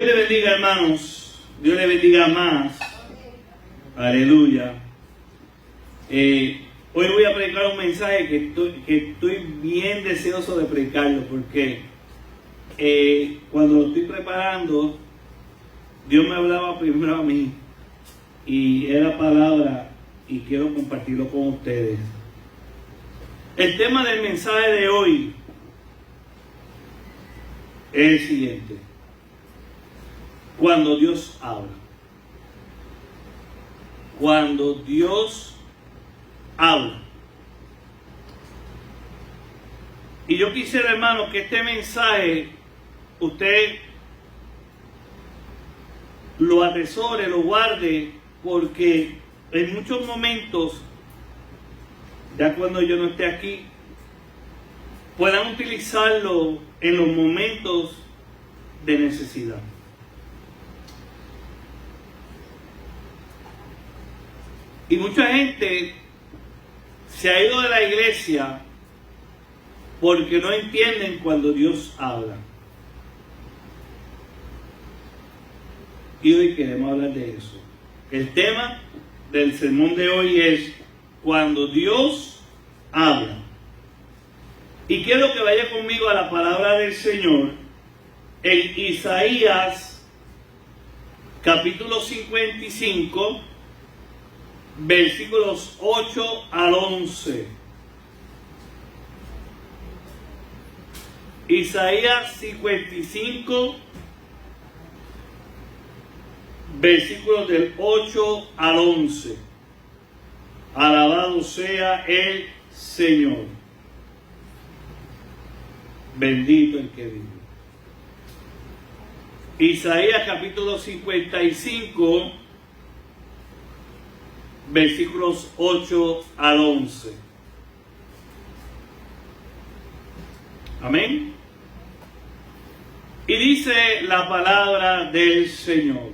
Dios le bendiga, hermanos. Dios le bendiga más. Aleluya. Hoy voy a predicar un mensaje que estoy bien deseoso de predicarlo, porque cuando lo estoy preparando, Dios me hablaba primero a mí y era palabra y quiero compartirlo con ustedes. El tema del mensaje de hoy es el siguiente: cuando Dios habla. Cuando Dios habla. Y yo quisiera, hermano, que este mensaje usted lo atesore, lo guarde, porque en muchos momentos, ya cuando yo no esté aquí, puedan utilizarlo en los momentos de necesidad. Y mucha gente se ha ido de la iglesia porque no entienden cuando Dios habla. Y hoy queremos hablar de eso. El tema del sermón de hoy es cuando Dios habla. Y quiero que vaya conmigo a la palabra del Señor en Isaías capítulo 55, versículos 8 al 11. Isaías 55, versículos del 8 al 11. Alabado sea el Señor. Bendito el que vive. Isaías capítulo 55, versículos 8 al 11. Amén. Y dice la palabra del Señor: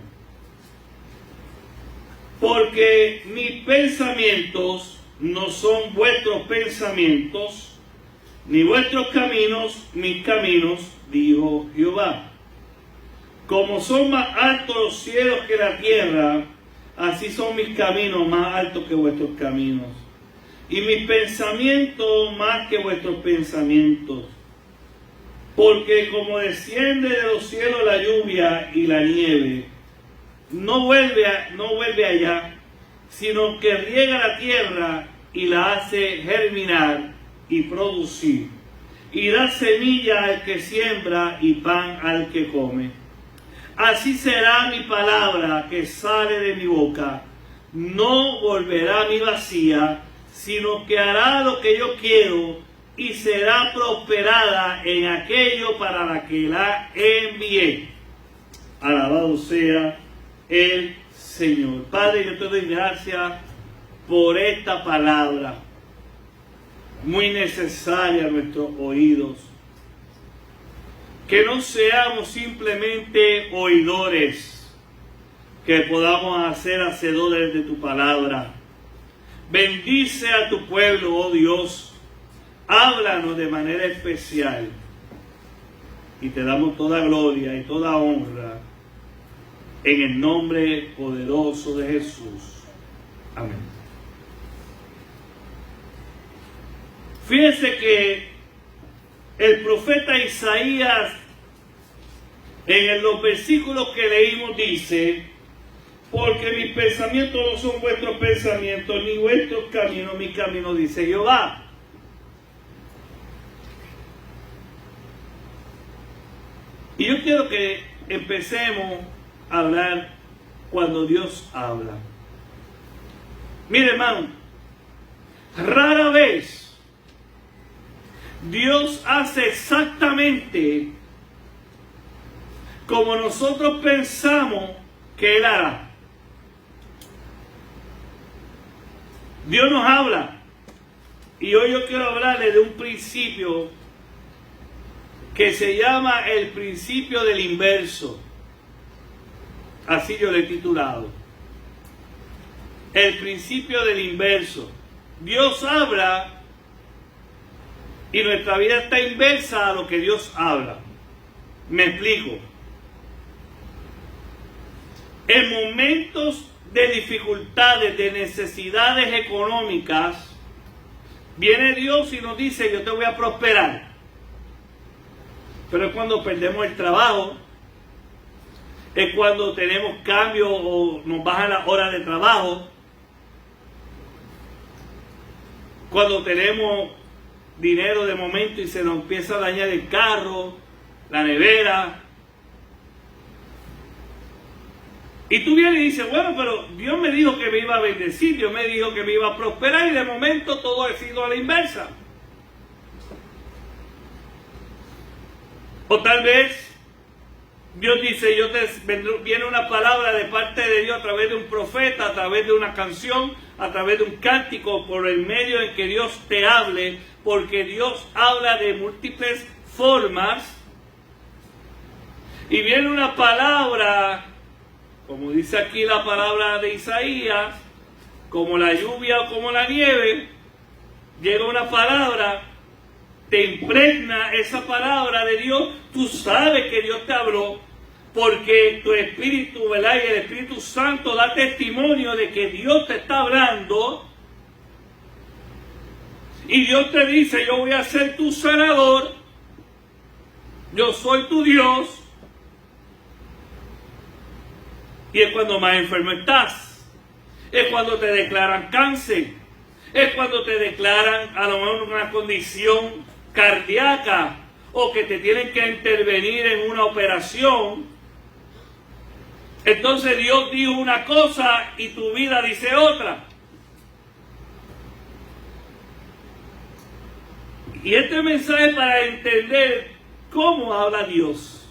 porque mis pensamientos no son vuestros pensamientos, ni vuestros caminos mis caminos, dijo Jehová. Como son más altos los cielos que la tierra, así son mis caminos más altos que vuestros caminos, y mis pensamientos más que vuestros pensamientos. Porque como desciende de los cielos la lluvia y la nieve, no vuelve allá, sino que riega la tierra y la hace germinar y producir, y da semilla al que siembra y pan al que come. Así será mi palabra que sale de mi boca. No volverá a mí vacía, sino que hará lo que yo quiero y será prosperada en aquello para la que la envié. Alabado sea el Señor. Padre, yo te doy gracias por esta palabra, muy necesaria a nuestros oídos. Que no seamos simplemente oidores, que podamos hacer hacedores de tu palabra. Bendice a tu pueblo, oh Dios. Háblanos de manera especial. Y te damos toda gloria y toda honra en el nombre poderoso de Jesús. Amén. Fíjense que el profeta Isaías, en los versículos que leímos, dice: porque mis pensamientos no son vuestros pensamientos, ni vuestros caminos mis caminos, dice Jehová. Y yo quiero que empecemos a hablar cuando Dios habla. Mire, hermano, rara vez Dios hace exactamente como nosotros pensamos que Él hará. Dios nos habla. Y hoy yo quiero hablarle de un principio que se llama el principio del inverso. Así yo le he titulado. El principio del inverso. Dios habla y nuestra vida está inversa a lo que Dios habla. Me explico. En momentos de dificultades, de necesidades económicas, viene Dios y nos dice, yo te voy a prosperar. Pero es cuando perdemos el trabajo, es cuando tenemos cambios o nos bajan las horas de trabajo, cuando tenemos dinero de momento y se nos empieza a dañar el carro, la nevera. Y tú vienes y dices, bueno, pero Dios me dijo que me iba a bendecir, Dios me dijo que me iba a prosperar, y de momento todo ha sido a la inversa. O tal vez Dios dice, viene una palabra de parte de Dios a través de un profeta, a través de una canción, a través de un cántico, por el medio en que Dios te hable, porque Dios habla de múltiples formas. Y viene una palabra, como dice aquí la palabra de Isaías, como la lluvia o como la nieve, llega una palabra, te impregna esa palabra de Dios, tú sabes que Dios te habló, porque tu espíritu, ¿verdad? Y el Espíritu Santo da testimonio de que Dios te está hablando, y Dios te dice, yo voy a ser tu sanador, yo soy tu Dios. Y es cuando más enfermo estás, es cuando te declaran cáncer, es cuando te declaran a lo mejor una condición cardíaca, o que te tienen que intervenir en una operación. Entonces Dios dijo una cosa y tu vida dice otra. Y este mensaje es para entender cómo habla Dios,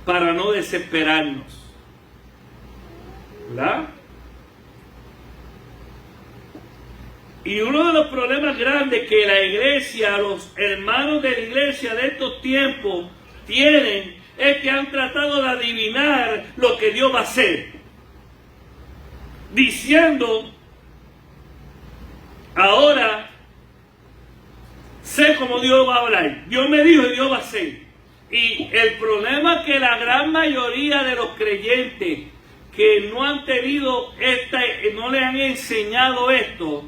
para no desesperarnos, ¿verdad? Y uno de los problemas grandes que la iglesia, los hermanos de la iglesia de estos tiempos tienen, es que han tratado de adivinar lo que Dios va a hacer, diciendo, ahora sé cómo Dios va a hablar, Dios me dijo y Dios va a hacer. Y el problema es que la gran mayoría de los creyentes que no han tenido no le han enseñado esto,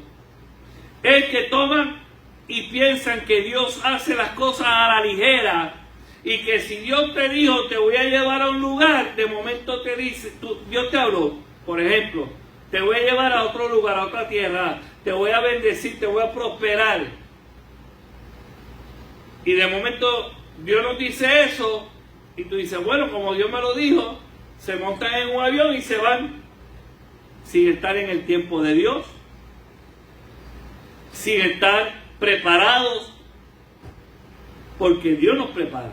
es que toman y piensan que Dios hace las cosas a la ligera, y que si Dios te dijo te voy a llevar a un lugar, de momento te dice, Dios te habló, por ejemplo, te voy a llevar a otro lugar, a otra tierra, te voy a bendecir, te voy a prosperar, y de momento Dios nos dice eso, y tú dices, bueno, como Dios me lo dijo, se montan en un avión y se van sin estar en el tiempo de Dios, sin estar preparados, porque Dios nos prepara,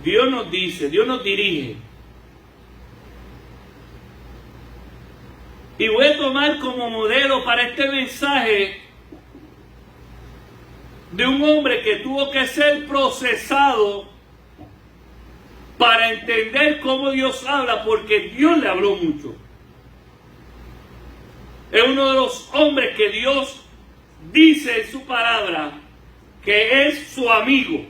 Dios nos dice, Dios nos dirige. Y voy a tomar como modelo para este mensaje de un hombre que tuvo que ser procesado para entender cómo Dios habla, porque Dios le habló mucho. Es uno de los hombres que Dios dice en su palabra que es su amigo.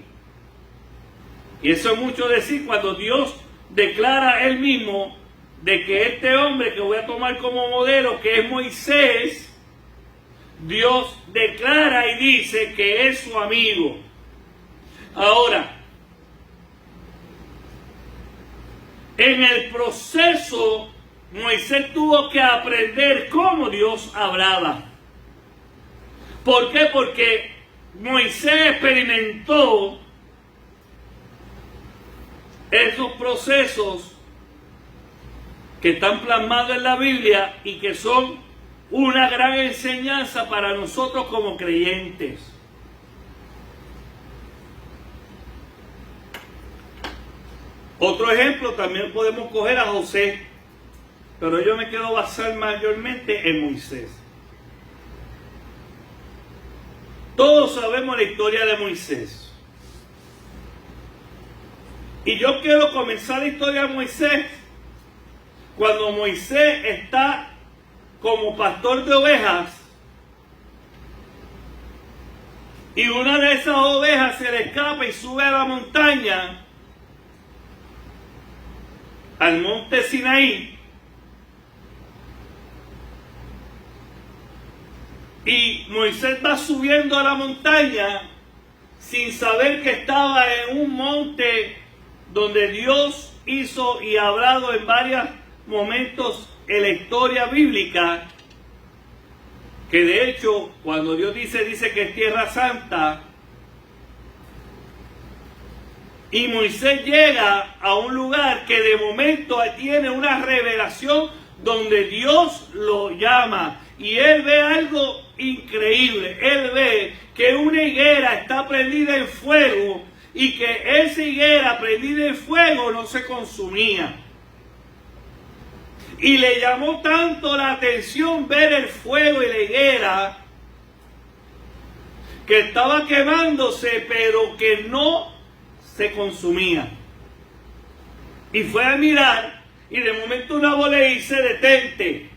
Y eso es mucho decir cuando Dios declara él mismo de que este hombre que voy a tomar como modelo, que es Moisés, Dios declara y dice que es su amigo. Ahora, en el proceso, Moisés tuvo que aprender cómo Dios hablaba. ¿Por qué? Porque Moisés experimentó esos procesos que están plasmados en la Biblia y que son una gran enseñanza para nosotros como creyentes. Otro ejemplo también podemos coger a José, pero yo me quiero basar mayormente en Moisés. Todos sabemos la historia de Moisés. Y yo quiero comenzar la historia de Moisés cuando Moisés está como pastor de ovejas y una de esas ovejas se le escapa y sube a la montaña al monte Sinaí, y Moisés va subiendo a la montaña sin saber que estaba en un monte donde Dios hizo y ha hablado en varios momentos en la historia bíblica, que de hecho cuando Dios dice que es tierra santa, y Moisés llega a un lugar que de momento tiene una revelación donde Dios lo llama, y él ve algo increíble. Él ve que una higuera está prendida en fuego y que esa higuera prendida en fuego no se consumía. Y le llamó tanto la atención ver el fuego y la higuera que estaba quemándose, pero que no se consumía. Y fue a mirar, y de momento una voz le dice: detente,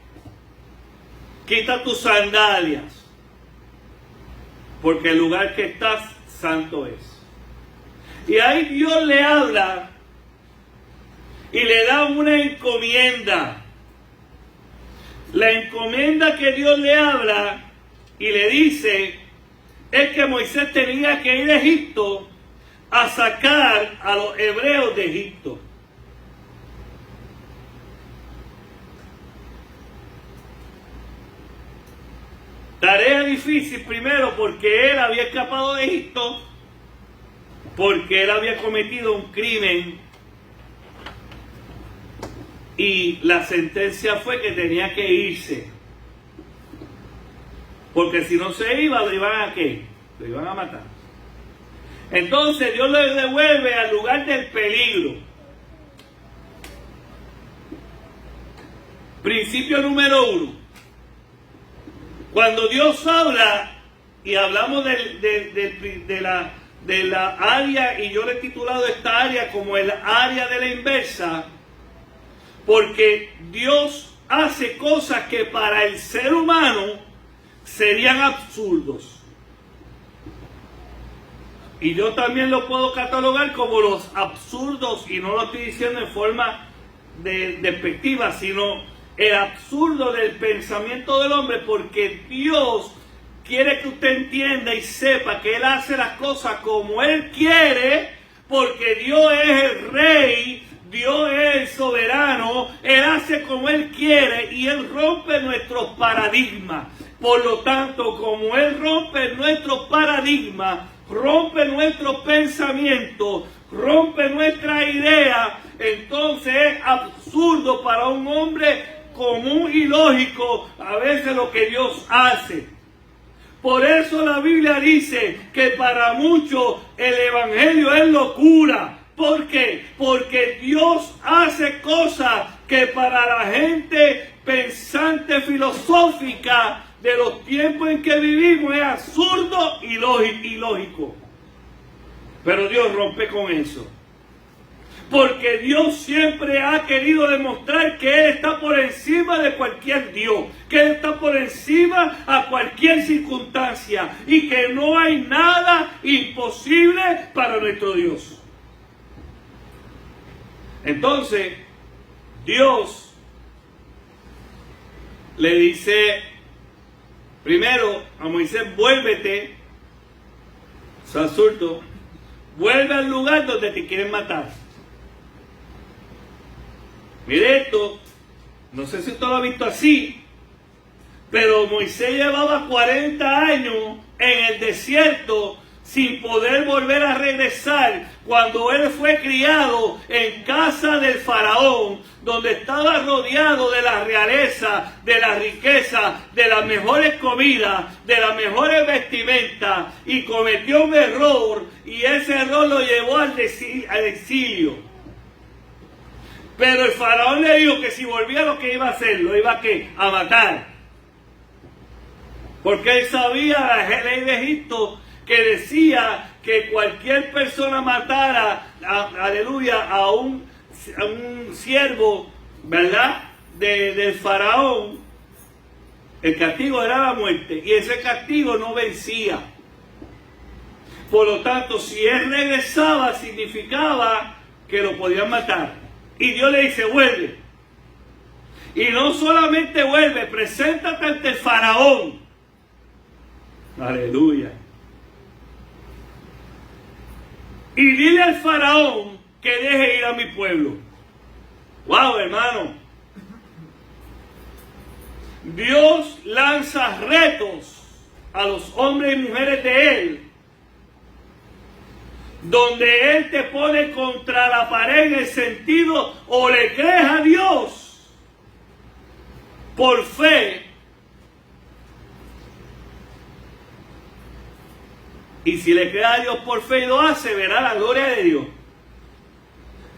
quita tus sandalias, porque el lugar que estás santo es. Y ahí Dios le habla y le da una encomienda. La encomienda que Dios le habla y le dice es que Moisés tenía que ir a Egipto a sacar a los hebreos de Egipto. Tarea difícil, primero porque él había escapado de Egipto, porque él había cometido un crimen y la sentencia fue que tenía que irse, porque si no se iba, ¿lo iban a qué? Lo iban a matar. Entonces Dios lo devuelve al lugar del peligro. Principio número 1. Cuando Dios habla, y hablamos de la área, y yo le he titulado esta área como el área de la inversa, porque Dios hace cosas que para el ser humano serían absurdos. Y yo también lo puedo catalogar como los absurdos, y no lo estoy diciendo en forma despectiva, sino el absurdo del pensamiento del hombre, porque Dios quiere que usted entienda y sepa que Él hace las cosas como Él quiere, porque Dios es el Rey, Dios es el soberano, Él hace como Él quiere y Él rompe nuestros paradigmas. Por lo tanto, como Él rompe nuestros paradigmas, rompe nuestros pensamientos, rompe nuestra idea, entonces es absurdo para un hombre común y lógico a veces lo que Dios hace. Por eso la Biblia dice que para muchos el Evangelio es locura. ¿Por qué? Porque Dios hace cosas que para la gente pensante filosófica de los tiempos en que vivimos es absurdo y ilógico. Pero Dios rompe con eso. Porque Dios siempre ha querido demostrar que Él está por encima de cualquier Dios, que Él está por encima a cualquier circunstancia y que no hay nada imposible para nuestro Dios. Entonces, Dios le dice primero a Moisés: vuélvete, es absurdo, vuelve al lugar donde te quieren matar. Mire esto, no sé si usted lo ha visto así, pero Moisés llevaba 40 años en el desierto sin poder volver a regresar, cuando él fue criado en casa del faraón, donde estaba rodeado de la realeza, de la riqueza, de las mejores comidas, de las mejores vestimentas, y cometió un error, y ese error lo llevó al exilio. Pero el faraón le dijo que si volvía, lo que iba a hacer, lo iba a matar. Porque él sabía la ley de Egipto, que decía que cualquier persona matara, aleluya, a un siervo, ¿verdad?, del faraón, el castigo era la muerte, y ese castigo no vencía. Por lo tanto, si él regresaba, significaba que lo podían matar. Y Dios le dice, vuelve. Y no solamente vuelve, preséntate ante el faraón. Aleluya. Y dile al faraón que deje ir a mi pueblo. Wow, hermano. Dios lanza retos a los hombres y mujeres de Él, donde Él te pone contra la pared en el sentido, o le crees a Dios por fe, y si le crees a Dios por fe y lo hace, verá la gloria de Dios.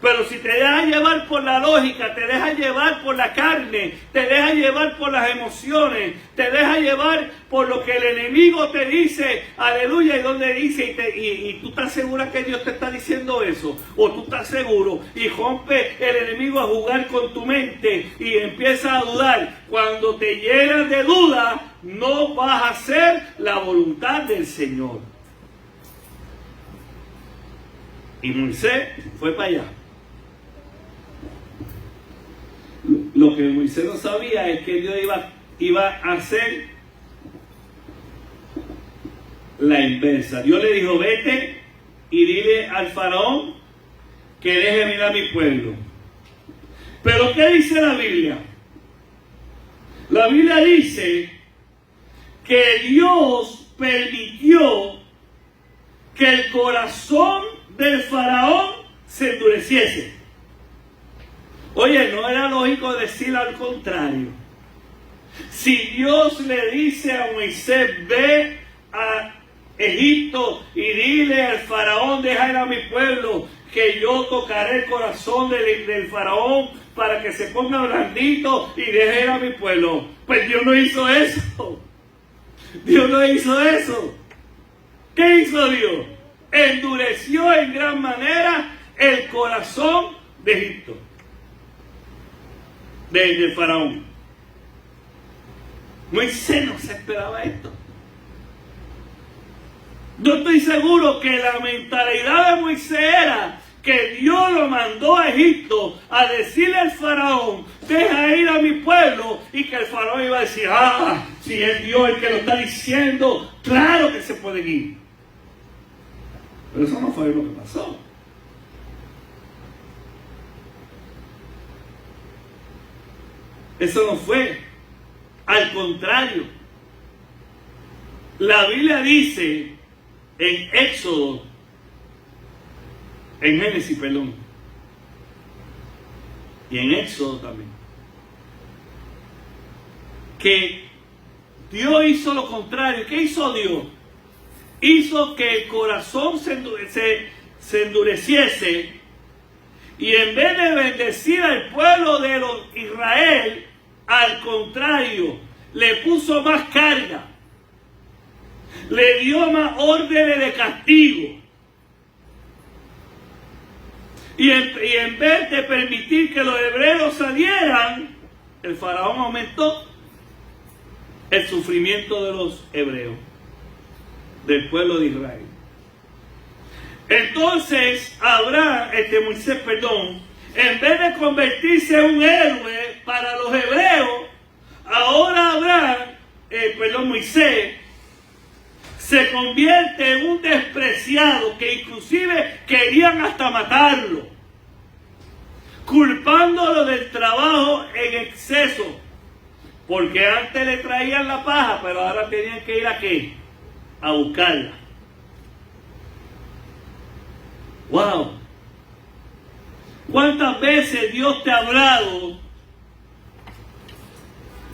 Pero si te dejas llevar por la lógica, te dejas llevar por la carne, te dejas llevar por las emociones, te dejas llevar por lo que el enemigo te dice, aleluya, y donde dice, y tú estás segura que Dios te está diciendo eso, o tú estás seguro, y rompe el enemigo a jugar con tu mente y empieza a dudar. Cuando te llenas de duda, no vas a hacer la voluntad del Señor. Y Moisés fue para allá. Lo que Moisés no sabía es que Dios iba a hacer la inversa. Dios le dijo, vete y dile al faraón que deje venir a mi pueblo. Pero ¿qué dice la Biblia? La Biblia dice que Dios permitió que el corazón del faraón se endureciese. Oye, no era lógico decir al contrario. Si Dios le dice a Moisés, ve a Egipto y dile al faraón, deja ir a mi pueblo, que yo tocaré el corazón del faraón para que se ponga blandito y deje ir a mi pueblo. Pues Dios no hizo eso. Dios no hizo eso. ¿Qué hizo Dios? Endureció en gran manera el corazón de Egipto. Del faraón. Moisés no se esperaba esto. Yo estoy seguro que la mentalidad de Moisés era que Dios lo mandó a Egipto a decirle al faraón, deja ir a mi pueblo, y que el faraón iba a decir, si es Dios el que lo está diciendo, claro que se puede ir. Pero eso no fue lo que pasó. Eso no fue. Al contrario. La Biblia dice en Éxodo, en Génesis, perdón, y en Éxodo también, que Dios hizo lo contrario. ¿Qué hizo Dios? Hizo que el corazón se endureciese, y en vez de bendecir al pueblo de los Israel, al contrario, le puso más carga, le dio más órdenes de castigo, y en vez de permitir que los hebreos salieran, el faraón aumentó el sufrimiento de los hebreos, del pueblo de Israel. Entonces Moisés, en vez de convertirse en un héroe para los hebreos, ahora Moisés se convierte en un despreciado, que inclusive querían hasta matarlo, culpándolo del trabajo en exceso, porque antes le traían la paja, pero ahora tenían que ir ¿a qué? A buscarla. Wow. ¿Cuántas veces Dios te ha hablado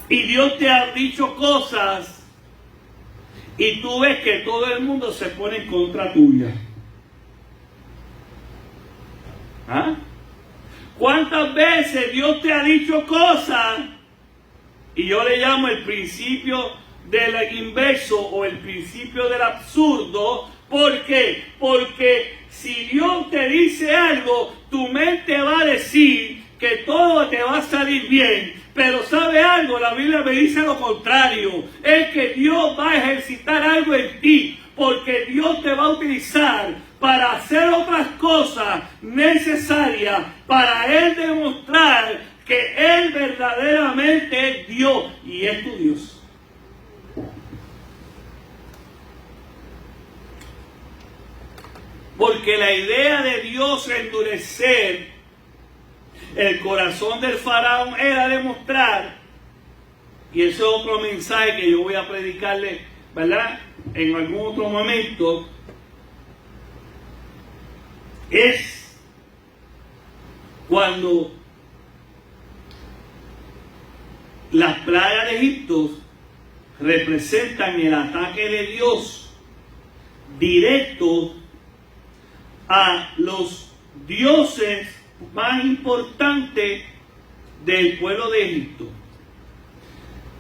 y Dios te ha dicho cosas y tú ves que todo el mundo se pone en contra tuya? ¿Cuántas veces Dios te ha dicho cosas y yo le llamo el principio del inverso o el principio del absurdo? ¿Por qué? Porque si Dios te dice algo, tu mente va a decir que todo te va a salir bien. Pero ¿sabe algo? La Biblia me dice lo contrario. Es que Dios va a ejercitar algo en ti. porque Dios te va a utilizar para hacer otras cosas necesarias para Él demostrar que Él verdaderamente es Dios y es tu Dios. Porque la idea de Dios endurecer el corazón del faraón era demostrar, y ese es otro mensaje que yo voy a predicarle, ¿verdad?, en algún otro momento, es cuando las plagas de Egipto representan el ataque de Dios directo a los dioses más importantes del pueblo de Egipto.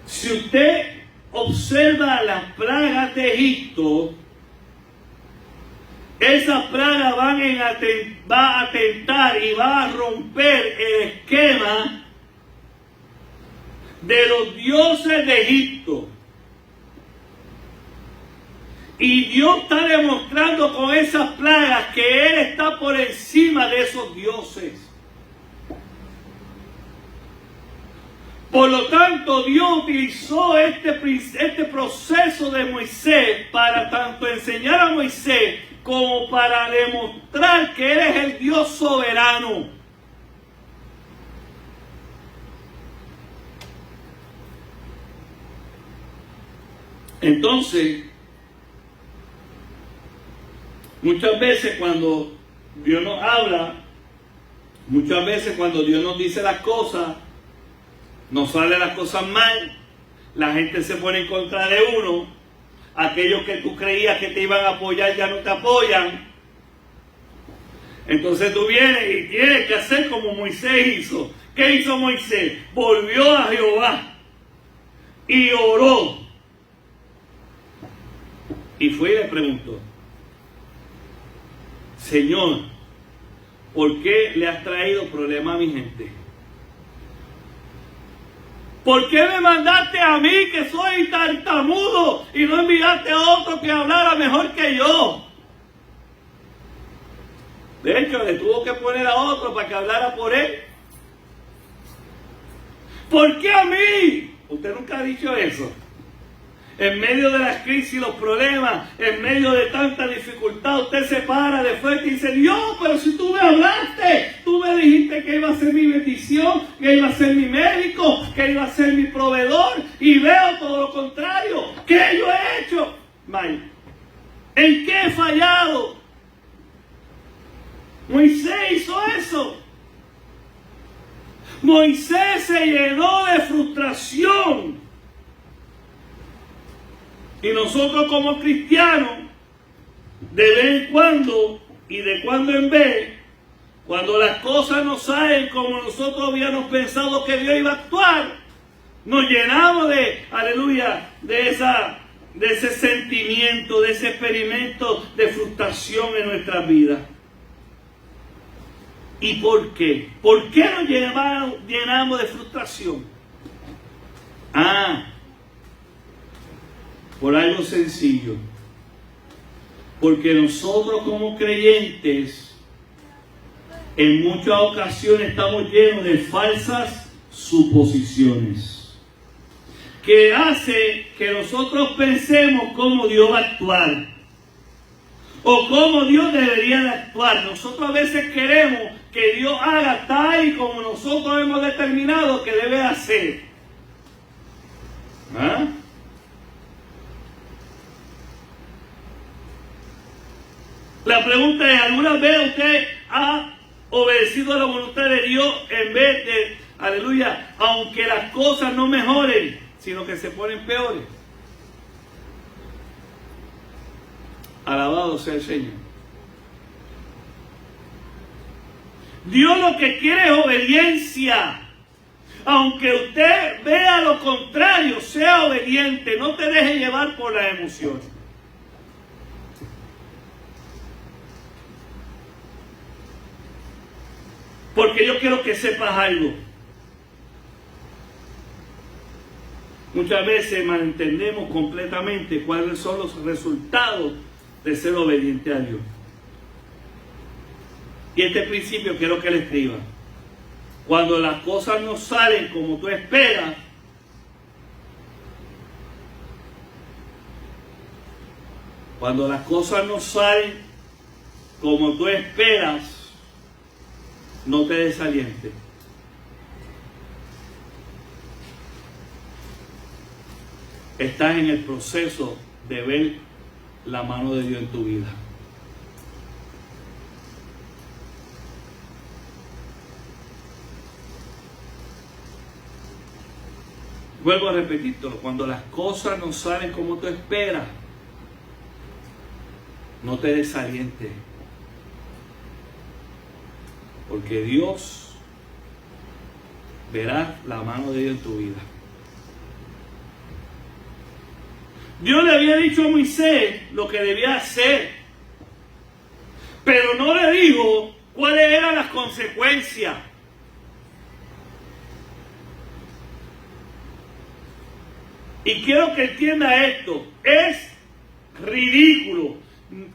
Si usted observa las plagas de Egipto, esas plagas va a atentar y va a romper el esquema de los dioses de Egipto. Y Dios está demostrando con esas plagas que Él está por encima de esos dioses. Por lo tanto, Dios utilizó este proceso de Moisés para tanto enseñar a Moisés como para demostrar que Él es el Dios soberano. Entonces, muchas veces cuando Dios nos habla, muchas veces cuando Dios nos dice las cosas, nos salen las cosas mal, la gente se pone en contra de uno, aquellos que tú creías que te iban a apoyar ya no te apoyan. Entonces tú vienes y tienes que hacer como Moisés hizo. ¿Qué hizo Moisés? Volvió a Jehová y oró. Y fue y le preguntó: Señor, ¿por qué le has traído problema a mi gente? ¿Por qué me mandaste a mí que soy tartamudo y no enviaste a otro que hablara mejor que yo? De hecho, le tuvo que poner a otro para que hablara por él. ¿Por qué a mí? Usted nunca ha dicho eso. En medio de las crisis, los problemas, en medio de tanta dificultad, usted se para de frente y dice: Dios, pero si tú me hablaste, tú me dijiste que iba a ser mi bendición, que iba a ser mi médico, que iba a ser mi proveedor, y veo todo lo contrario. ¿Qué yo he hecho? Mal. ¿En qué he fallado? Moisés hizo eso. Moisés se llenó de frustración. Y nosotros como cristianos, de vez en cuando y de cuando en vez, cuando las cosas no salen como nosotros habíamos pensado que Dios iba a actuar, nos llenamos de, aleluya, de ese sentimiento, de ese experimento de frustración en nuestras vidas. ¿Y por qué? ¿Por qué nos llenamos de frustración? Por algo sencillo. Porque nosotros como creyentes en muchas ocasiones estamos llenos de falsas suposiciones que hace que nosotros pensemos cómo Dios va a actuar o cómo Dios debería de actuar. Nosotros a veces queremos que Dios haga tal y como nosotros hemos determinado que debe hacer. La pregunta es: ¿alguna vez usted ha obedecido a la voluntad de Dios en vez de, aleluya, aunque las cosas no mejoren, sino que se ponen peores? Alabado sea el Señor. Dios lo que quiere es obediencia. Aunque usted vea lo contrario, sea obediente. No te deje llevar por las emociones. Porque yo quiero que sepas algo. Muchas veces malentendemos completamente cuáles son los resultados de ser obediente a Dios. Y este principio quiero que le escriba. Cuando las cosas no salen como tú esperas, cuando las cosas no salen como tú esperas, no te desalientes. Estás en el proceso de ver la mano de Dios en tu vida. Vuelvo a repetirlo, cuando las cosas no salen como tú esperas, no te desalientes. Porque Dios verá la mano de Dios en tu vida. Dios le había dicho a Moisés lo que debía hacer, pero no le dijo cuáles eran las consecuencias. Y quiero que entienda esto, es ridículo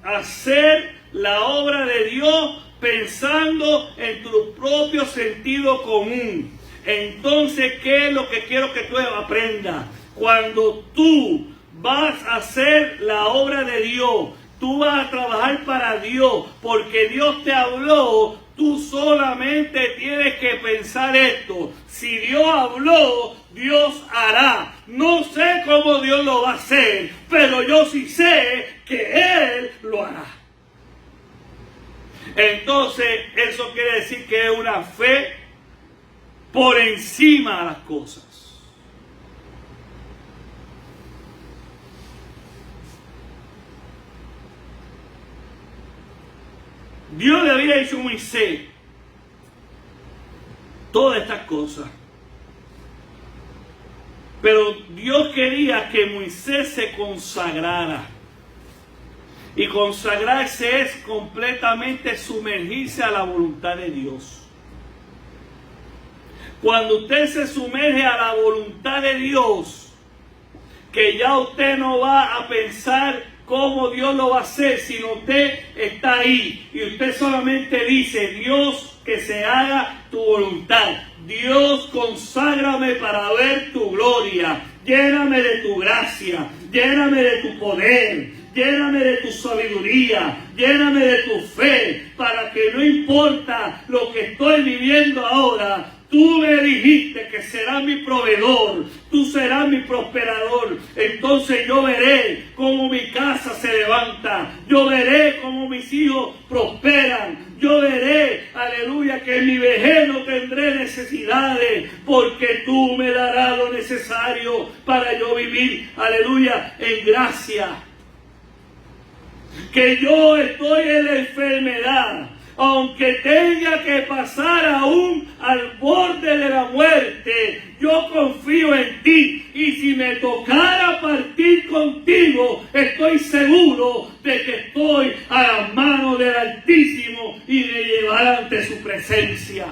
hacer la obra de Dios pensando en tu propio sentido común. Entonces, ¿qué es lo que quiero que tú aprendas? Cuando tú vas a hacer la obra de Dios, tú vas a trabajar para Dios, porque Dios te habló, tú solamente tienes que pensar esto: si Dios habló, Dios hará. No sé cómo Dios lo va a hacer, pero yo sí sé que Él lo hará. Entonces, eso quiere decir que es una fe por encima de las cosas. Dios le había dicho a Moisés todas estas cosas, pero Dios quería que Moisés se consagrara. Y consagrarse es completamente sumergirse a la voluntad de Dios. Cuando usted se sumerge a la voluntad de Dios, que ya usted no va a pensar cómo Dios lo va a hacer, sino usted está ahí y usted solamente dice: Dios, que se haga tu voluntad. Dios, conságrame para ver tu gloria. Lléname de tu gracia, lléname de tu poder, lléname de tu sabiduría, lléname de tu fe, para que no importa lo que estoy viviendo ahora, tú me dijiste que serás mi proveedor, tú serás mi prosperador. Entonces yo veré cómo mi casa se levanta, yo veré cómo mis hijos prosperan, yo veré, aleluya, que en mi vejez no tendré necesidades, porque tú me darás lo necesario para yo vivir, aleluya, en gracia. Que yo estoy en la enfermedad, aunque tenga que pasar aún al borde de la muerte, yo confío en ti. Y si me tocara partir contigo, estoy seguro de que estoy a las manos del Altísimo y me llevará ante su presencia.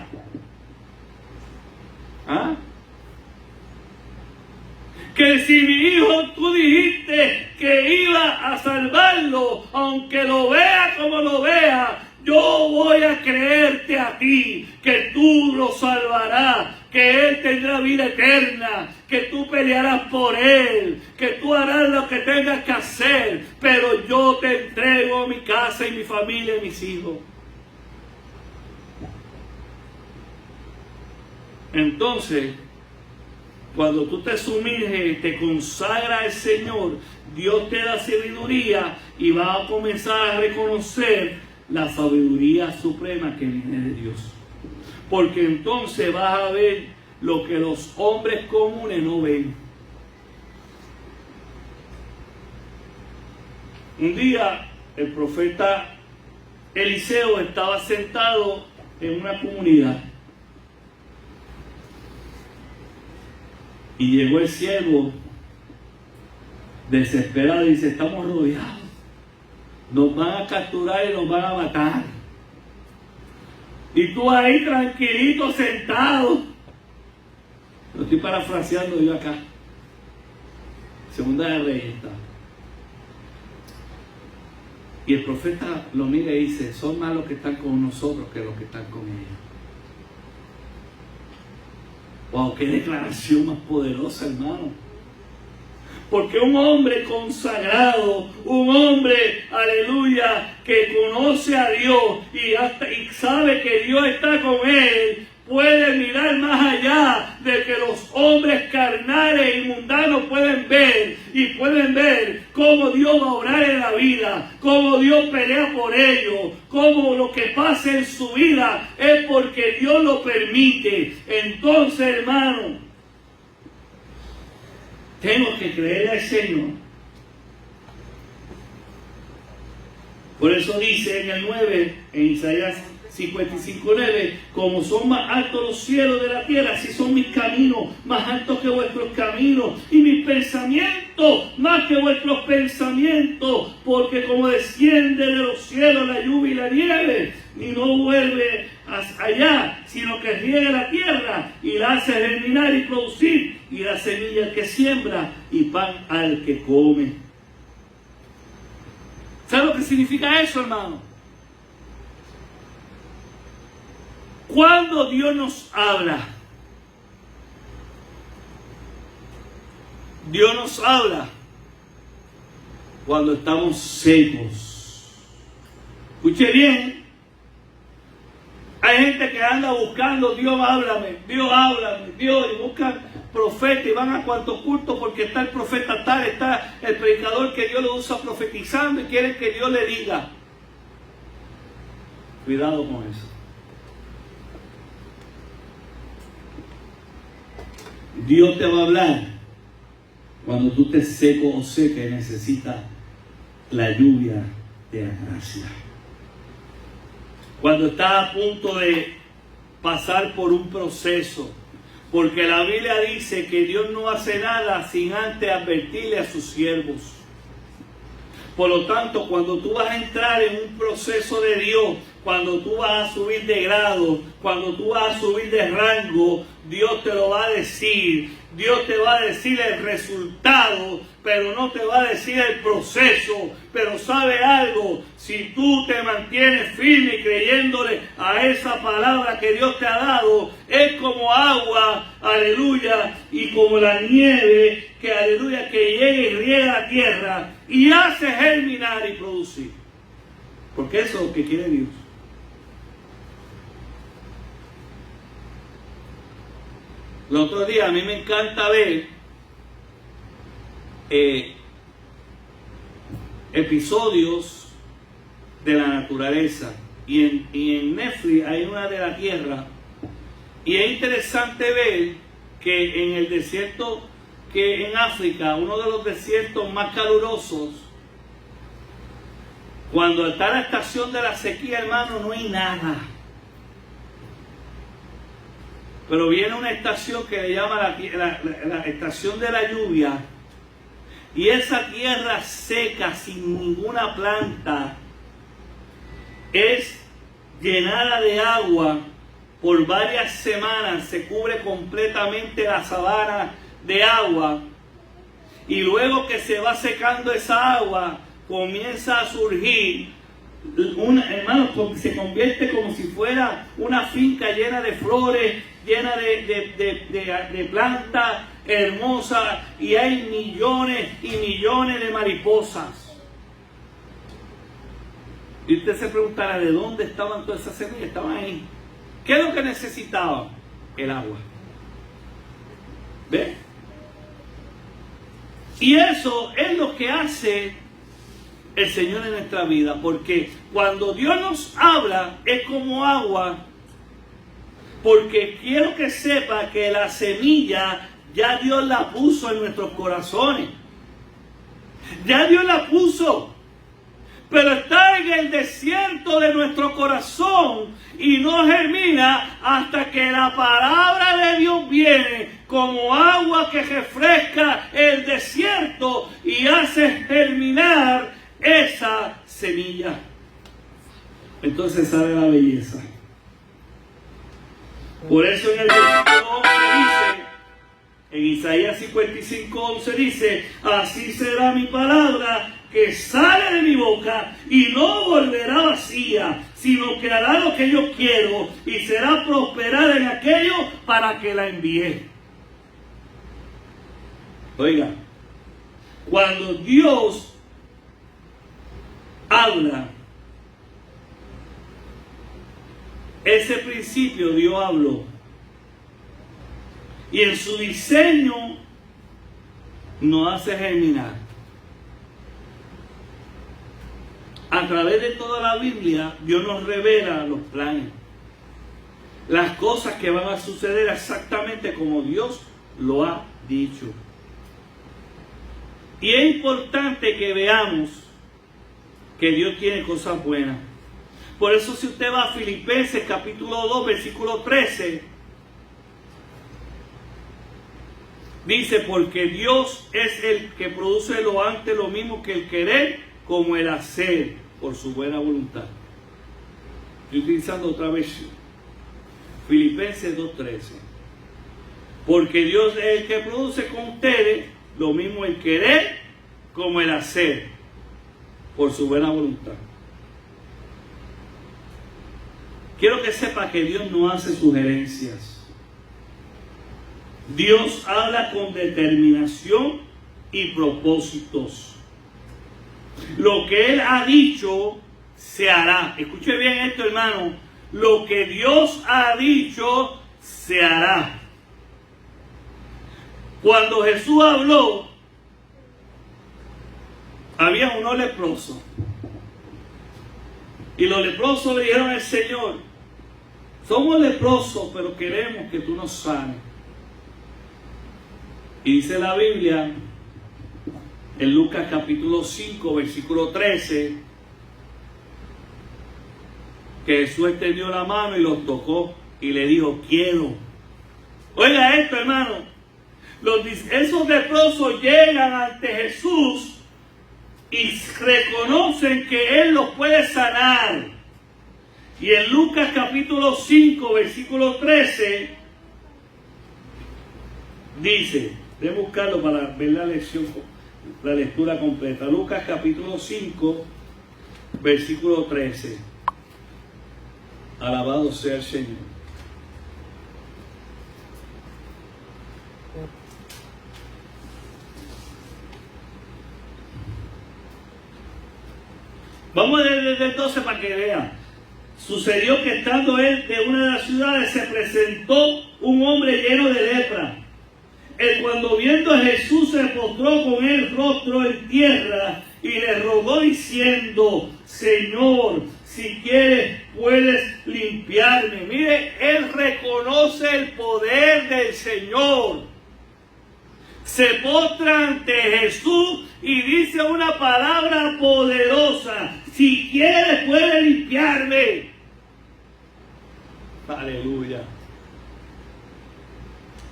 ¿Ah? Que si mi hijo tú dijiste que iba a salvarlo, aunque lo vea como lo vea, yo voy a creerte a ti, que tú lo salvarás, que Él tendrá vida eterna, que tú pelearás por Él, que tú harás lo que tengas que hacer, pero yo te entrego mi casa y mi familia y mis hijos. Entonces, cuando tú te sumerges, te consagras al Señor, Dios te da sabiduría y vas a comenzar a reconocer la sabiduría suprema que viene de Dios. Porque entonces vas a ver lo que los hombres comunes no ven. Un día el profeta Eliseo estaba sentado en una comunidad. Y llegó el siervo desesperado y dice: estamos rodeados, nos van a capturar y nos van a matar. Y tú ahí tranquilito sentado. Lo estoy parafraseando yo acá. Segunda de Reyes está. Y el profeta lo mira y dice, son más los que están con nosotros que los que están con ellos. Wow, qué declaración más poderosa, hermano. Porque un hombre consagrado, un hombre, aleluya, que conoce a Dios y sabe que Dios está con él, puede mirar más allá de que los hombres carnales y mundanos pueden ver, y pueden ver cómo Dios va a obrar en la vida, cómo Dios pelea por ellos, cómo lo que pasa en su vida es porque Dios lo permite. Entonces, hermano, tengo que creer al Señor. Por eso dice en el 9, en Isaías 55:9, como son más altos los cielos de la tierra, así son mis caminos más altos que vuestros caminos, y mis pensamientos más que vuestros pensamientos, porque como desciende de los cielos la lluvia y la nieve, y no vuelve allá, sino que riega la tierra y la hace germinar y producir, y la semilla al que siembra y pan al que come. ¿Sabe lo que significa eso, hermano? Cuando Dios nos habla, Dios nos habla cuando estamos secos. Escuche bien. Hay gente que anda buscando, Dios háblame, Dios, y buscan profetas y van a cuantos cultos porque está el profeta tal, está el predicador que Dios lo usa profetizando y quieren que Dios le diga. Cuidado con eso. Dios te va a hablar cuando tú estés seco o seca y necesitas la lluvia de la gracia. Cuando estás a punto de pasar por un proceso, porque la Biblia dice que Dios no hace nada sin antes advertirle a sus siervos. Por lo tanto, cuando tú vas a entrar en un proceso de Dios, cuando tú vas a subir de grado, cuando tú vas a subir de rango, Dios te lo va a decir. Dios te va a decir el resultado, pero no te va a decir el proceso. Pero ¿sabe algo? Si tú te mantienes firme y creyéndole a esa palabra que Dios te ha dado, es como agua, aleluya, y como la nieve, que aleluya, que llega y riega la tierra y hace germinar y producir. Porque eso es lo que quiere Dios. Los otros días a mí me encanta ver episodios de la naturaleza. Y en Netflix hay una de la tierra. Y es interesante ver que en el desierto, que en África, uno de los desiertos más calurosos, cuando está la estación de la sequía, hermano, no hay nada. Pero viene una estación que le llama la estación de la lluvia, y esa tierra seca, sin ninguna planta, es llenada de agua por varias semanas, se cubre completamente la sabana de agua, y luego que se va secando esa agua, comienza a surgir hermano, se convierte como si fuera una finca llena de flores, llena de plantas hermosas, y hay millones y millones de mariposas. Y usted se preguntará, ¿de dónde estaban todas esas semillas? Estaban ahí. ¿Qué es lo que necesitaban? El agua. ¿Ve? Y eso es lo que hace el Señor en nuestra vida, porque cuando Dios nos habla es como agua, porque quiero que sepa que la semilla ya Dios la puso en nuestros corazones, ya Dios la puso, pero está en el desierto de nuestro corazón y no germina hasta que la palabra de Dios viene como agua que refresca el desierto y hace germinar esa semilla. Entonces sale la belleza. Por eso en el versículo 11 dice, En Isaías 55:11 dice: así será mi palabra que sale de mi boca y no volverá vacía, sino que hará lo que yo quiero y será prosperada en aquello para que la envíe. Oiga, cuando Dios habla, ese principio Dios habló. Y en su diseño nos hace germinar. A través de toda la Biblia, Dios nos revela los planes. Las cosas que van a suceder exactamente como Dios lo ha dicho. Y es importante que veamos que Dios tiene cosas buenas. Por eso si usted va a Filipenses capítulo 2, versículo 13, dice: porque Dios es el que produce lo antes lo mismo que el querer como el hacer por su buena voluntad. Estoy utilizando otra versión. Filipenses 2:13. Porque Dios es el que produce con ustedes lo mismo el querer como el hacer por su buena voluntad. Quiero que sepa que Dios no hace sugerencias. Dios habla con determinación y propósitos. Lo que Él ha dicho se hará. Escuche bien esto, hermano. Lo que Dios ha dicho se hará. Cuando Jesús habló, había unos leprosos. Y los leprosos le dijeron al Señor: somos leprosos, pero queremos que tú nos sanes. Y dice la Biblia, en Lucas capítulo 5, versículo 13, que Jesús extendió la mano y los tocó y le dijo: quiero. Oiga esto, hermano. Esos leprosos llegan ante Jesús y reconocen que Él los puede sanar. Y en Lucas capítulo 5, versículo 13, dice, de buscarlo para ver la lectura completa. Lucas capítulo 5, versículo 13. Alabado sea el Señor. Vamos desde el 12 para que vean. Sucedió que estando él de una de las ciudades se presentó un hombre lleno de lepra. Él, cuando viendo a Jesús, se postró con el rostro en tierra y le rogó diciendo: Señor, si quieres puedes limpiarme. Mire, él reconoce el poder del Señor. Se postra ante Jesús y dice una palabra poderosa: si quieres puedes limpiarme. Aleluya.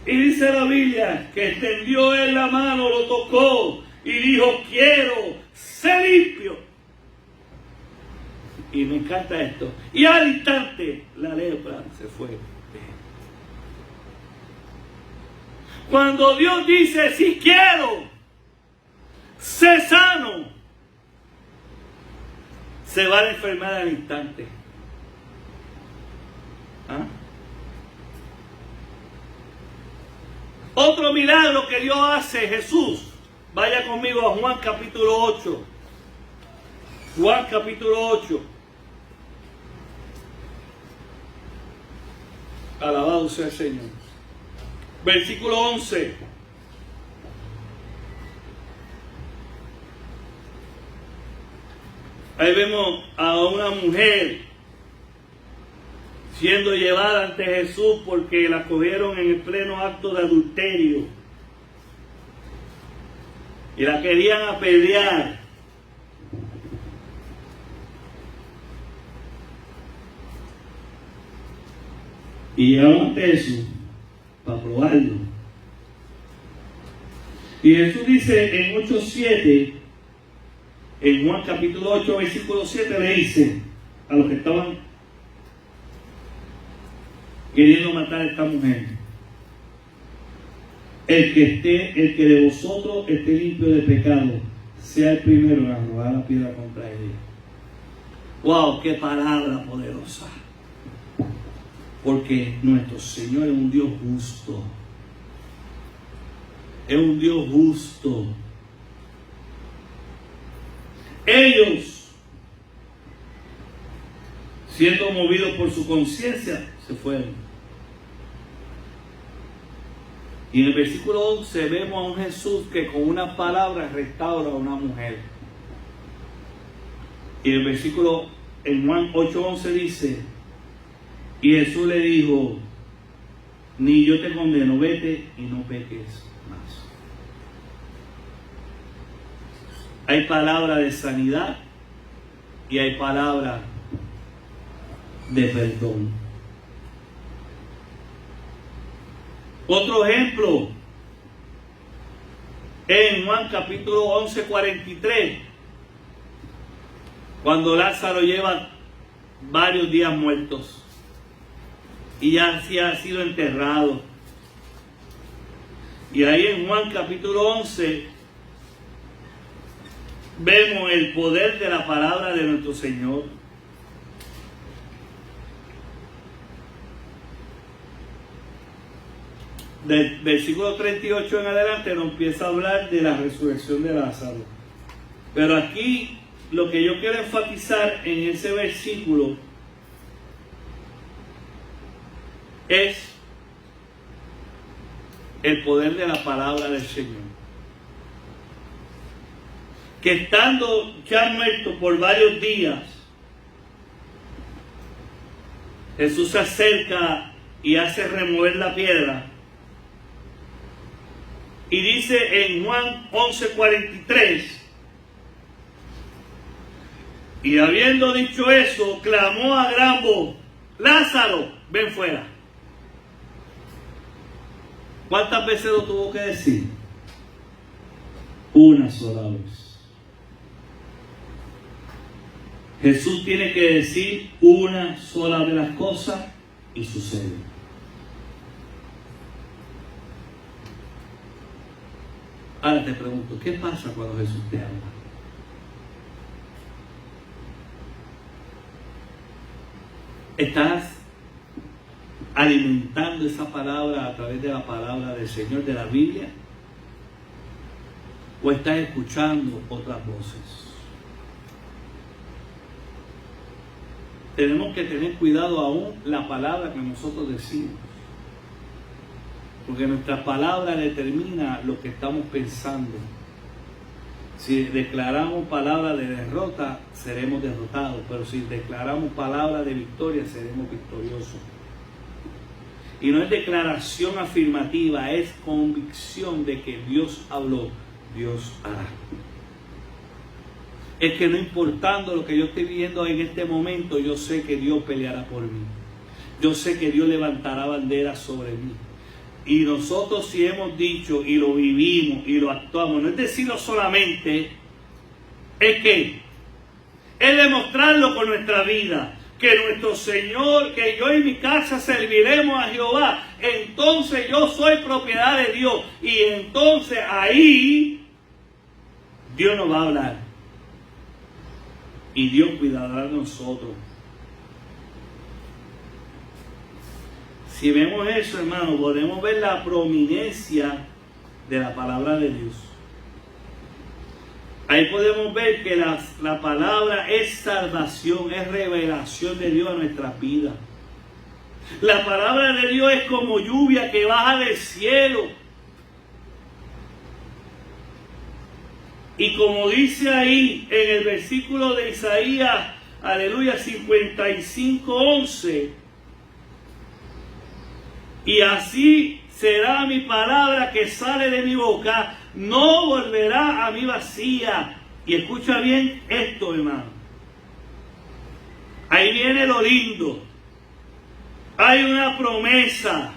Y dice la Biblia que extendió él la mano, lo tocó y dijo: quiero, sé limpio. Y me encanta esto. Y al instante la lepra se fue. Cuando Dios dice: si quiero, sé sano, se va la enfermedad al instante. ¿Ah? Otro milagro que Dios hace, Jesús. Vaya conmigo a Juan capítulo 8. Juan capítulo 8. Alabado sea el Señor. Versículo 11. Ahí vemos a una mujer siendo llevada ante Jesús porque la cogieron en el pleno acto de adulterio y la querían apedrear. Y llegaron ante Jesús para probarlo. Y Jesús dice en 8:7, en Juan capítulo 8, versículo 7, le dice a los que estaban queriendo matar a esta mujer: el que de vosotros esté limpio de pecado, sea el primero en arrojar la piedra contra ella. ¡Wow! ¡Qué palabra poderosa! Porque nuestro Señor es un Dios justo. Es un Dios justo. Ellos, siendo movidos por su conciencia, se fueron. Y en el versículo 11 vemos a un Jesús que con una palabra restaura a una mujer. Y en el versículo, en Juan 8:11 dice, y Jesús le dijo, ni yo te condeno, vete y no peques más. Hay palabra de sanidad y hay palabra de perdón. Otro ejemplo, en Juan capítulo 11:43, cuando Lázaro lleva varios días muertos y ya sí ha sido enterrado. Y ahí en Juan capítulo 11 vemos el poder de la palabra de nuestro Señor. Del versículo 38 en adelante nos empieza a hablar de la resurrección de Lázaro. Pero aquí lo que yo quiero enfatizar en ese versículo es el poder de la palabra del Señor. Que estando ya muerto por varios días, Jesús se acerca y hace remover la piedra. Y dice en Juan 11:43, y habiendo dicho eso, clamó a gran voz, Lázaro, ven fuera. ¿Cuántas veces lo tuvo que decir? Una sola vez. Jesús tiene que decir una sola de las cosas y sucede. Ahora te pregunto, ¿qué pasa cuando Jesús te habla? ¿Estás alimentando esa palabra a través de la palabra del Señor de la Biblia? ¿O estás escuchando otras voces? Tenemos que tener cuidado aún la palabra que nosotros decimos. Porque nuestra palabra determina lo que estamos pensando. Si declaramos palabra de derrota, seremos derrotados. Pero si declaramos palabra de victoria, seremos victoriosos. Y no es declaración afirmativa, es convicción de que Dios habló, Dios hará. Es que no importando lo que yo estoy viviendo en este momento, yo sé que Dios peleará por mí. Yo sé que Dios levantará banderas sobre mí. Y nosotros si hemos dicho y lo vivimos y lo actuamos, no es decirlo solamente, es que es demostrarlo con nuestra vida, que nuestro Señor, que yo y mi casa serviremos a Jehová, entonces yo soy propiedad de Dios, y entonces ahí Dios nos va a hablar y Dios cuidará de nosotros. Si vemos eso, hermano, podemos ver la prominencia de la palabra de Dios. Ahí podemos ver que la palabra es salvación, es revelación de Dios a nuestras vidas. La palabra de Dios es como lluvia que baja del cielo. Y como dice ahí en el versículo de Isaías, aleluya, 55:11, y así será mi palabra que sale de mi boca, no volverá a mí vacía. Y escucha bien esto, hermano. Ahí viene lo lindo. Hay una promesa.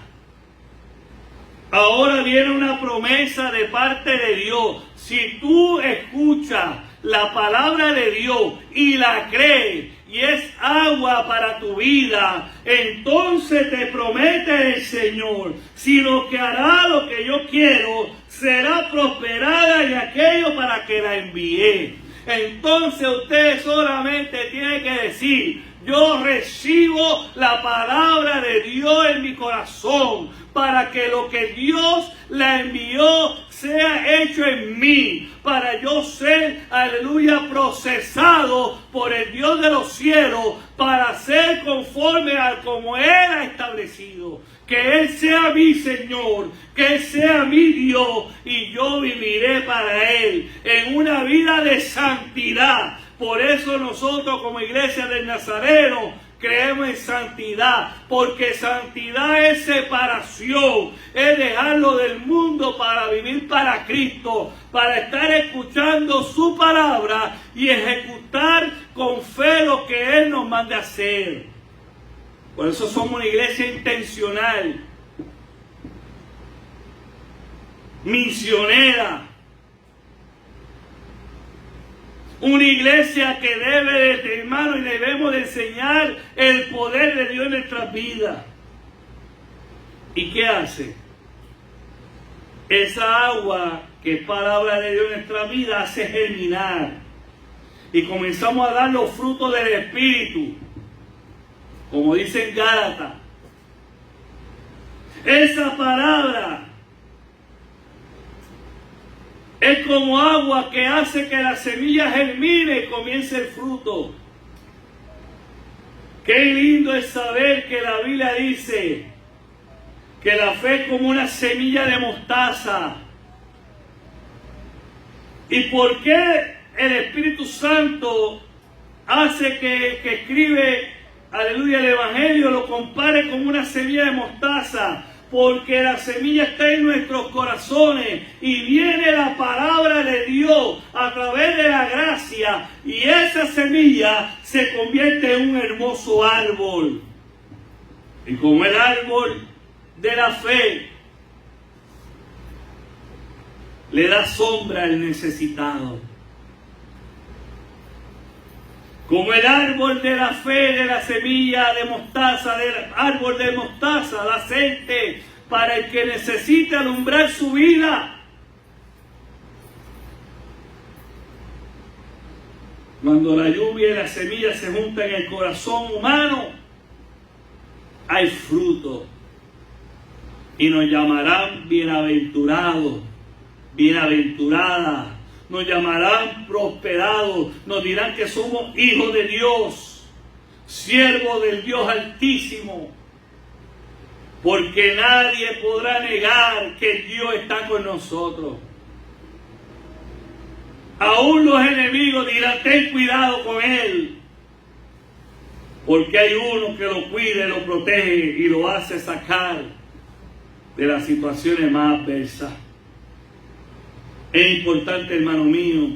Ahora viene una promesa de parte de Dios. Si tú escuchas la palabra de Dios y la crees y es agua para tu vida, entonces te promete el Señor, si lo que hará lo que yo quiero, será prosperada en aquello para que la envié. Entonces usted solamente tiene que decir: yo recibo la palabra de Dios en mi corazón, para que lo que Dios la envió sea hecho en mí, para yo ser, aleluya, procesado por el Dios de los cielos, para ser conforme a como Él ha establecido. Que Él sea mi Señor, que Él sea mi Dios, y yo viviré para Él en una vida de santidad. Por eso nosotros como Iglesia del Nazareno creemos en santidad, porque santidad es separación, es dejarlo del mundo para vivir para Cristo, para estar escuchando su palabra y ejecutar con fe lo que Él nos manda hacer. Por eso somos una iglesia intencional, misionera, una iglesia que debe, hermano, y debemos de enseñar el poder de Dios en nuestras vidas. ¿Y qué hace? Esa agua que es palabra de Dios en nuestra vida hace germinar. Y comenzamos a dar los frutos del Espíritu, como dice en Gálatas. Esa palabra es como agua que hace que la semilla germine y comience el fruto. Qué lindo es saber que la Biblia dice que la fe es como una semilla de mostaza. ¿Y por qué el Espíritu Santo hace que escribe, aleluya, el Evangelio lo compare con una semilla de mostaza? Porque la semilla está en nuestros corazones y viene la palabra de Dios a través de la gracia, y esa semilla se convierte en un hermoso árbol. Y como el árbol de la fe le da sombra al necesitado, como el árbol de la fe, de la semilla de mostaza, del árbol de mostaza, da aceite para el que necesita alumbrar su vida. Cuando la lluvia y la semilla se juntan en el corazón humano, hay fruto. Y nos llamarán bienaventurados, bienaventuradas. Nos llamarán prosperados, nos dirán que somos hijos de Dios, siervos del Dios Altísimo, porque nadie podrá negar que Dios está con nosotros. Aún los enemigos dirán: ten cuidado con él, porque hay uno que lo cuida y lo protege y lo hace sacar de las situaciones más adversas. Es importante, hermano mío,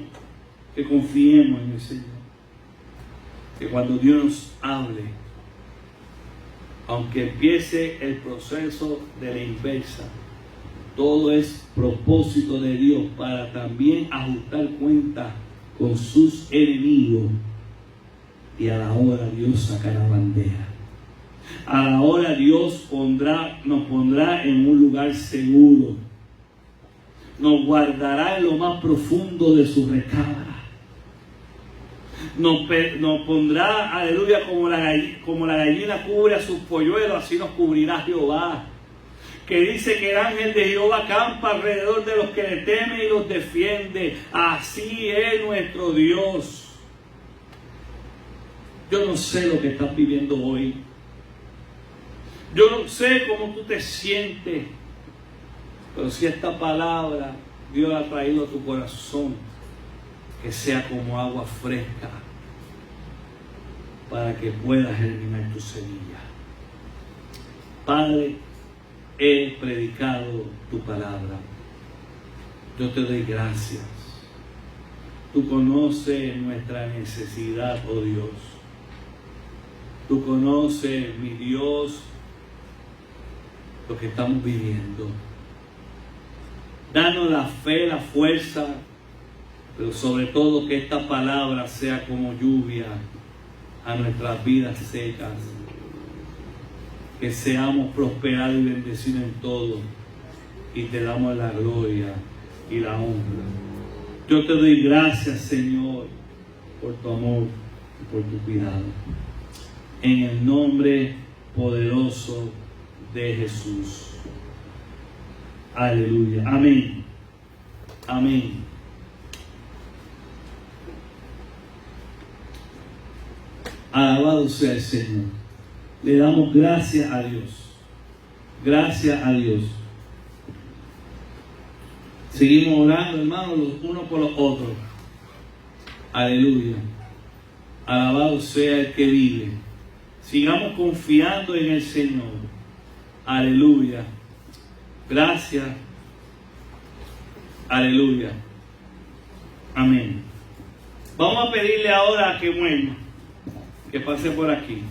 que confiemos en el Señor. Que cuando Dios nos hable, aunque empiece el proceso de la inversa, todo es propósito de Dios para también ajustar cuentas con sus enemigos. Y a la hora Dios sacará bandera. A la hora Dios nos pondrá en un lugar seguro. Nos guardará en lo más profundo de su recámara. Nos pondrá, aleluya, como la gallina cubre a sus polluelos, así nos cubrirá Jehová. Que dice que el ángel de Jehová campa alrededor de los que le temen y los defiende. Así es nuestro Dios. Yo no sé lo que estás viviendo hoy. Yo no sé cómo tú te sientes. Pero si esta palabra Dios ha traído a tu corazón, que sea como agua fresca para que puedas germinar tu semilla. Padre, he predicado tu palabra. Yo te doy gracias. Tú conoces nuestra necesidad, oh Dios. Tú conoces, mi Dios, lo que estamos viviendo. Danos la fe, la fuerza, pero sobre todo que esta palabra sea como lluvia a nuestras vidas secas. Que seamos prosperados y bendecidos en todo. Y te damos la gloria y la honra. Yo te doy gracias, Señor, por tu amor y por tu cuidado. En el nombre poderoso de Jesús. Aleluya. Amén. Amén. Alabado sea el Señor. Le damos gracias a Dios. Gracias a Dios. Seguimos orando, hermanos, los unos por los otros. Aleluya. Alabado sea el que vive. Sigamos confiando en el Señor. Aleluya. Gracias. Aleluya. Amén. Vamos a pedirle ahora a que mueva, que pase por aquí.